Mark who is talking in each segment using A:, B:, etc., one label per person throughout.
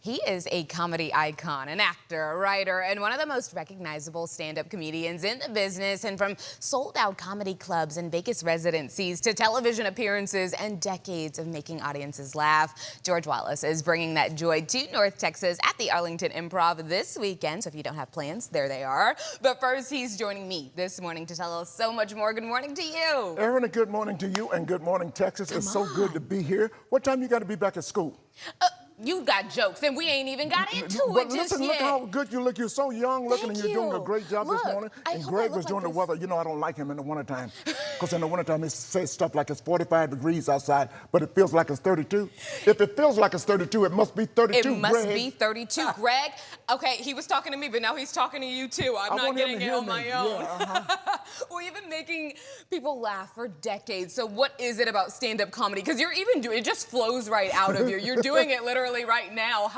A: He is a comedy icon, an actor, a writer, and one of the most recognizable stand-up comedians in the business. And from sold-out comedy clubs and Vegas residencies to television appearances and decades of making audiences laugh, George Wallace is bringing that joy to North Texas at the Arlington Improv this weekend. So if you don't have plans, there they are. But first, he's joining me this morning to tell us so much more. Good morning to you.
B: Erin, a good morning to you, and good morning, Texas. It's so good to be here. What time you got to be back at school?
A: You got jokes, and we ain't even got into
B: but
A: it just
B: listen,
A: yet.
B: look how good you look. You're so young looking, and you're doing a great job this morning. And Greg was doing the weather. You know, I don't like him in the wintertime. Because in the wintertime, he says stuff like it's 45 degrees outside, but it feels like it's 32. If it feels like it's 32, it must be 32,
A: It must
B: Greg.
A: be 32. Greg, okay, he was talking to me, but now he's talking to you, too. I'm not getting it on my own.
B: Yeah,
A: We've been making people laugh for decades. So what is it about stand-up comedy? Because you're even doing it, just flows right out of you. You're doing it literally right now.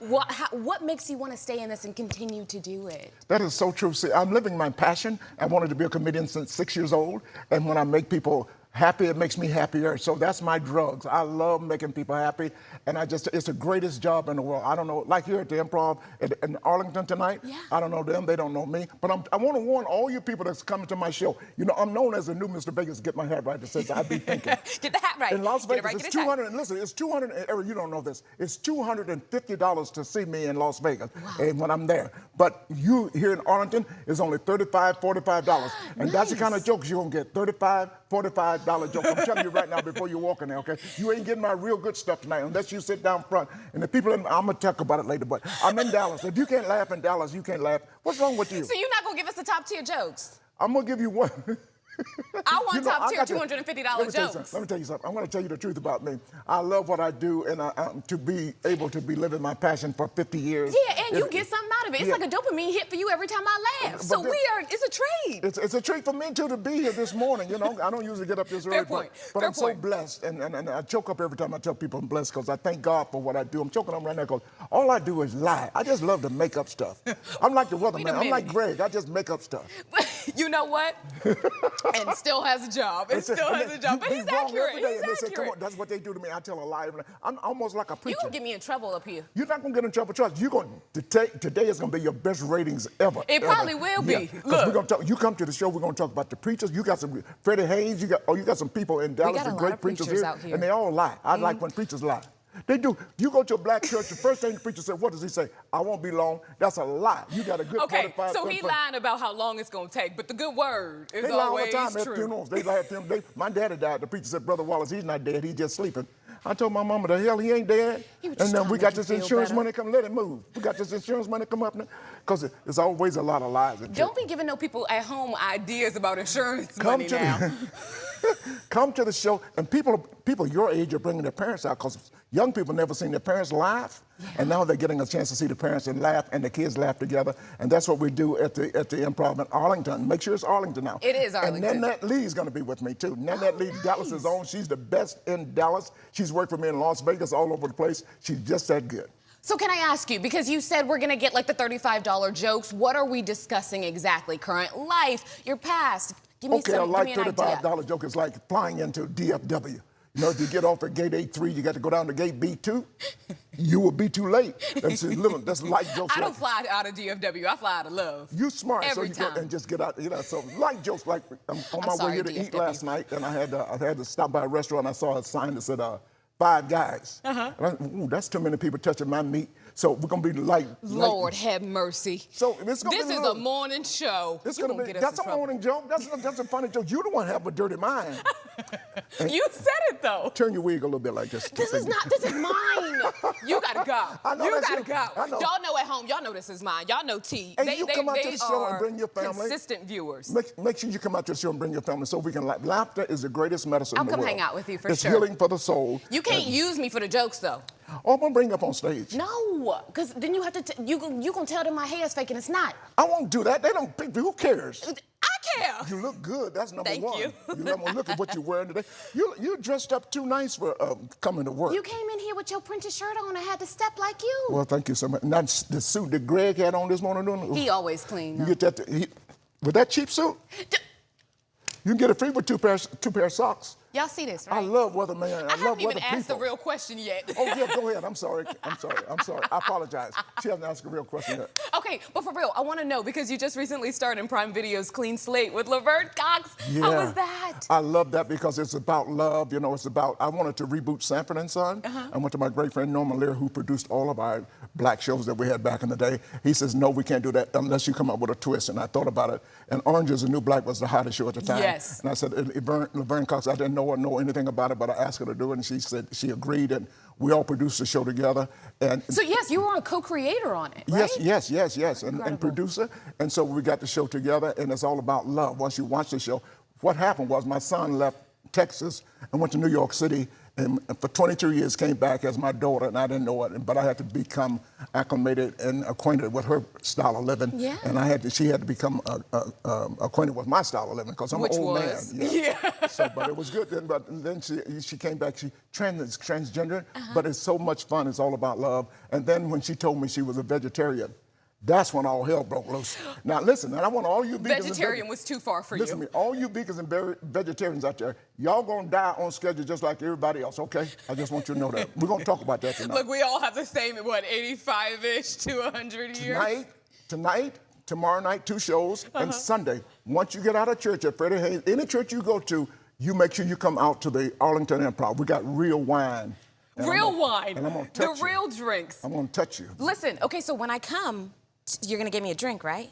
A: What makes you want to stay in this and continue to do it?
B: That is so true. See, I'm living my passion. I wanted to be a comedian since 6 years old. And when I make people happy, it makes me happier. So that's my drugs. I love making people happy. And it's the greatest job in the world. I don't know, like here at the Improv in Arlington tonight, I don't know them, they don't know me. But I want to warn all you people that's coming to my show. You know, I'm known as the new Mr. Vegas, get my hat right, that says I be thinking.
A: Get the hat right.
B: In Las Vegas,
A: right,
B: it's 200, and listen, it's 200, Eric, you don't know this, it's $250 to see me in Las Vegas when I'm there. But you here in Arlington is only $35, $45. And that's the kind of jokes you're going to get, $35, $45 joke. I'm telling you right now before you walk in there, okay? You ain't getting my real good stuff tonight unless you sit down front. And the people, I'm going to talk about it later, but I'm in Dallas. If you can't laugh in Dallas, you can't laugh. What's wrong with you?
A: So you're not going to give us the top tier jokes?
B: I'm going to give you one.
A: I want top tier $250 jokes.
B: Let me tell you something. I'm going to tell you the truth about me. I love what I do, and to be able to be living my passion for 50 years.
A: Yeah, and you get something out of it. It's like a dopamine hit for you every time I laugh. So it's a treat.
B: It's a treat for me, too, to be here this morning. You know, I don't usually get up this early, but I'm so blessed. And I choke up every time I tell people I'm blessed because I thank God for what I do. I'm choking up right now because all I do is lie. I just love to make up stuff. I'm like the weatherman. I'm like Greg. I just make up stuff.
A: You know what? And still has a job. It still has a job. But he's accurate. He's accurate.
B: Say, come on, that's what they do to me. I tell a lie. I'm almost like a preacher.
A: You gonna get me in trouble up here.
B: You're not gonna get in trouble. Trust. You're going today is gonna be your best ratings ever.
A: It probably will be.
B: Because we're gonna talk. You come to the show. We're gonna talk about the preachers. You got some Freddie Hayes. You got some people in Dallas.
A: We got a
B: great
A: lot of preachers out here,
B: and they all lie. I like when preachers lie. They do. You go to a black church, the first thing the preacher said, what does he say? I won't be long. That's a lie. You got a good 45.
A: So he lying about how long it's going to take, but the good word is always true.
B: They lie all the time at funerals. They lie at funerals. My daddy died. The preacher said, Brother Wallace, he's not dead. He's just sleeping. I told my mama, the hell, he ain't dead. And then we got this insurance money come, let it move. We got this insurance money come up now. Because there's always a lot of lies in church.
A: Don't be giving no people at home ideas about insurance money now.
B: Come to the show, and people your age are bringing their parents out because young people never seen their parents laugh, and now they're getting a chance to see the parents and laugh, and the kids laugh together, and that's what we do at the Improv in Arlington. Make sure it's Arlington now.
A: It is Arlington.
B: And Nanette Lee's going to be with me too. Nanette Lee, Dallas's own. She's the best in Dallas. She's worked for me in Las Vegas, all over the place. She's just that good.
A: So can I ask you, because you said we're gonna get like the $35 jokes, what are we discussing exactly? Current life, your past? Give me
B: a light $35 joke is like flying into DFW. You know, if you get off at gate 83, you got to go down to gate B2. You will be too late. That's light jokes.
A: I don't fly out of DFW. I fly out of love.
B: You smart,
A: every
B: so you
A: time.
B: Go and just get out. You know, so light jokes like I'm on my way here to eat last night, and I had to stop by a restaurant. I saw a sign that said 5 guys. And that's too many people touching my meat. So we're gonna be light.
A: Lord have mercy.
B: So this is a
A: morning show.
B: That's a morning joke. That's a funny joke. You the one have a dirty mind.
A: You said it though.
B: Turn your wig a little bit like this.
A: This is mine. You gotta go. You gotta go. Y'all know at home. Y'all know this is mine. Y'all know T.
B: And you come out to the show and bring your family.
A: Consistent viewers.
B: Make sure you come out to the show and bring your family so we can laugh. Laughter is the greatest medicine in the world.
A: I'll come hang out with you for sure.
B: It's healing for the soul.
A: You can't use me for the jokes though.
B: Oh, I'm gonna bring you up on stage.
A: No, because then you have to. You gonna tell them my hair is fake and it's not.
B: I won't do that. They don't. Who cares?
A: I care.
B: You look good. That's number one.
A: Thank you.
B: Look at what you're wearing today. You dressed up too nice for coming to work.
A: You came in here with your printed shirt on. I had to step like you.
B: Well, thank you so much. Now the suit that Greg had on this morning.
A: He always clean.
B: You get that with that cheap suit. You can get it free with two pair of socks.
A: Y'all see this, right?
B: I love weatherman. I love
A: haven't
B: weather
A: even asked the
B: people.
A: real question yet.
B: Oh, yeah, go ahead. I'm sorry. I apologize. She hasn't asked a real question yet.
A: Okay, but for real, I want to know, because you just recently starred in Prime Video's Clean Slate with Laverne Cox.
B: Yeah.
A: How was that?
B: I love that because it's about love. You know, it's about, I wanted to reboot Sanford & Son. I went to my great friend Norman Lear, who produced all of our black shows that we had back in the day. He says, no, we can't do that unless you come up with a twist. And I thought about it. And Orange is the New Black was the hottest show at the time.
A: Yes.
B: And I said, Laverne Cox, I didn't know anything about it, but I asked her to do it. And she said, she agreed. And we all produced the show together. And
A: so yes, you were a co-creator on it, right?
B: Yes. And producer. And so we got the show together, and it's all about love. Once you watch the show, what happened was my son left Texas and went to New York City, and for 22 years came back as my daughter, and I didn't know it, but I had to become acclimated and acquainted with her style of living.
A: Yeah.
B: And she had to become acquainted with my style of living, because I'm an old man.
A: Yeah.
B: So, but it was good then. But then she came back. She transgender, but it's so much fun. It's all about love. And then when she told me she was a vegetarian, that's when all hell broke loose. Now listen, and I want all you vegans.
A: Vegetarian was too far for you.
B: Listen to me, all you vegans and vegetarians out there, y'all gonna die on schedule just like everybody else, okay? I just want you to know that. We're gonna talk about that tonight.
A: Look, we all have the same, 85-ish to 100 years?
B: Tonight, tomorrow night, 2 shows, and Sunday. Once you get out of church at Freddie Hayes, any church you go to, you make sure you come out to the Arlington Improv. We got real wine.
A: Real wine.
B: And I'm gonna touch you.
A: Real drinks.
B: I'm gonna touch you.
A: Listen, okay, so when I come, you're gonna give me a drink, right?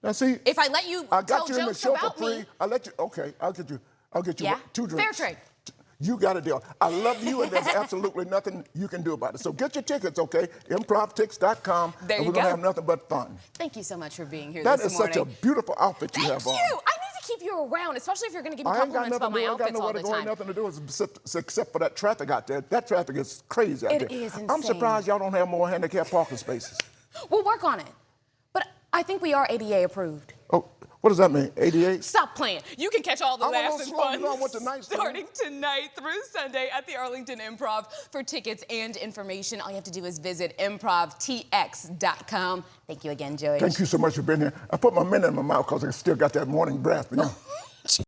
B: Now see,
A: if I let you
B: I got
A: tell
B: you in the
A: jokes
B: show
A: about
B: for free.
A: me,
B: I'll let you. Okay, I'll get you.
A: Yeah?
B: 2 drinks.
A: Fair trade.
B: You got a deal. I love you, and there's absolutely nothing you can do about it. So get your tickets, okay? ImprovTix.com.
A: There you
B: and we're
A: go.
B: gonna have nothing but fun.
A: Thank you so much for being here
B: That
A: this
B: is
A: morning.
B: such a beautiful outfit you have on.
A: Thank you. I need to keep you around, especially if you're gonna give me compliments about my outfits all the time.
B: I ain't got nothing to do except for that traffic out there. That traffic is crazy out there.
A: It is insane.
B: I'm surprised y'all don't have more handicapped parking spaces.
A: We'll work on it. But I think we are ADA approved.
B: Oh, what does that mean? 88?
A: Stop playing. You can catch all the laughs and fun
B: starting
A: tonight through Sunday at the Arlington Improv. For tickets and information, all you have to do is visit improvtx.com. Thank you again, George.
B: Thank you so much for being here. I put my mint in my mouth because I still got that morning breath. You know?